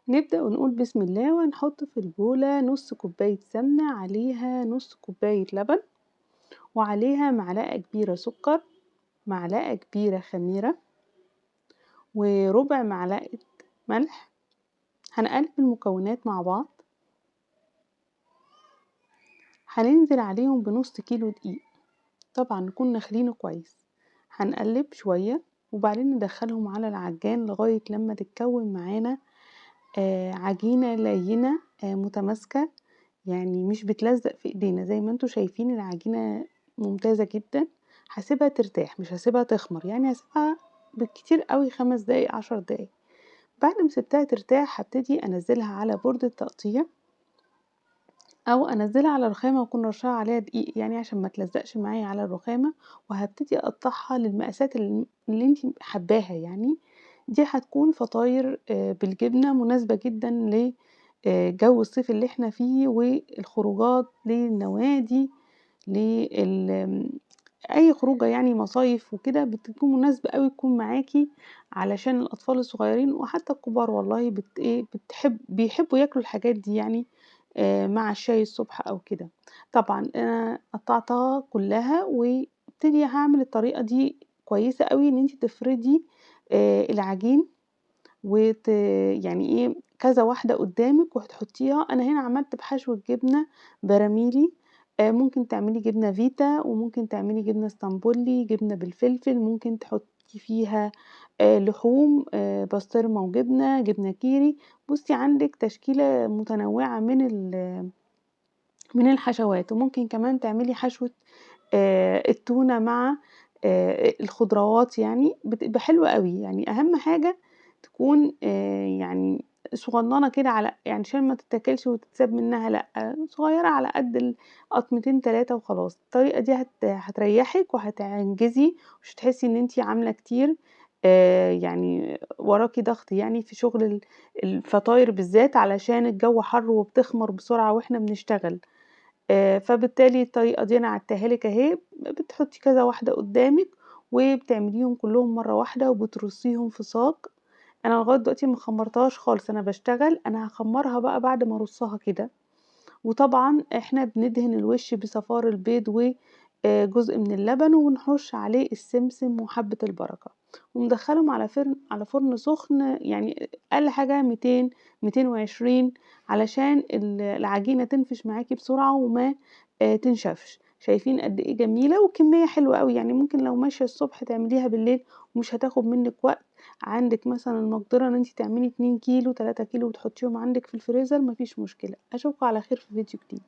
نبدأ ونقول بسم الله وهنحط في البولة نص كوباية سمنة، عليها نص كوباية لبن، وعليها معلقة كبيرة سكر، معلقة كبيرة خميرة، وربع معلقة ملح. هنقلب المكونات مع بعض. هننزل عليهم بنص كيلو دقيق، طبعا نكون نخلينه كويس. هنقلب شوية وبعدين ندخلهم على العجان لغاية لما تتكون معانا عجينة لينة متماسكة، يعني مش بتلزق في ايدينا. زي ما انتوا شايفين العجينة ممتازة جدا. هسيبها ترتاح، مش هسيبها تخمر، يعني هسيبها بالكتير قوي 5 دقايق 10 دقايق. بعد ما سبتها ترتاح هبتدي انزلها على بورد التقطيع، او انزلها على رخامة واكون رشاها عليها دقيق يعني عشان ما تلزقش معايا على الرخامة. وهبتدي اقطعها للمقاسات اللي انت حباها يعني. دي هتكون فطاير بالجبنة، مناسبة جدا لجو الصيف اللي احنا فيه، والخروجات للنوادي، اي خروجه يعني مصايف وكده بتكون مناسبه قوي تكون معاكي، علشان الاطفال الصغيرين وحتى الكبار والله بيحبوا ياكلوا الحاجات دي يعني مع الشاي الصبح او كده. طبعا انا قطعتها كلها وابتدي هعمل الطريقه دي كويسه قوي، ان انت تفردي العجين يعني ايه كذا واحدة قدامك وهتحطيها. انا هنا عملت بحشو الجبنة براميلي، ممكن تعملي جبنة فيتا، وممكن تعملي جبنة اسطنبولي، جبنة بالفلفل، ممكن تحطي فيها لحوم بسطرمة وجبنة، جبنة كيري. بصي عندك تشكيلة متنوعة من الحشوات. وممكن كمان تعملي حشوة التونة مع الخضروات، يعني بتبقى حلوة قوي. يعني اهم حاجة تكون يعني صغننة كده، على يعني عشان ما تتاكلش وتتساب منها، لأ صغيرة على قد القطمتين 3 وخلاص. الطريقة دي هتريحك وهتنجزي، مش هتحسي ان انتي عاملة كتير يعني وراكي ضغط يعني في شغل الفطاير بالذات، علشان الجو حر وبتخمر بسرعة واحنا بنشتغل. فبالتالي الطريقة دي أنا عدتها لِك أهي. بتحطي كذا واحدة قدامِك وبتعمليهم كلهم مرة واحدة وبترصيهم في صاج. أنا لغاية دلوقتي ما خمرتهاش خالص، أنا باشتغل. أنا هاخمرها بقى بعد ما أرصها كده. وطبعًا إحنا بندهن الوش بصفار البيض وجزء من اللبن، ونرش عليه السمسم وحبة البركة، وندخلهم على فرن سخن، يعني أقل حاجة 200 220، علشان العجينة تنفش معاكِ بسرعة وما تنشفش. شايفين قد إيه جميلة وكمية حلوة أوي، يعني ممكن لو ماشية الصبح تعمليها بالليل ومش هتاخد منِّك وقت. عندِك مثلًا المقدرة إن أنتِ تعملي 2 كيلو 3 كيلو وتحطيهم عندِك في الفريزر، ما فيش مشكلة. أشوفكم على خير في فيديو جديد.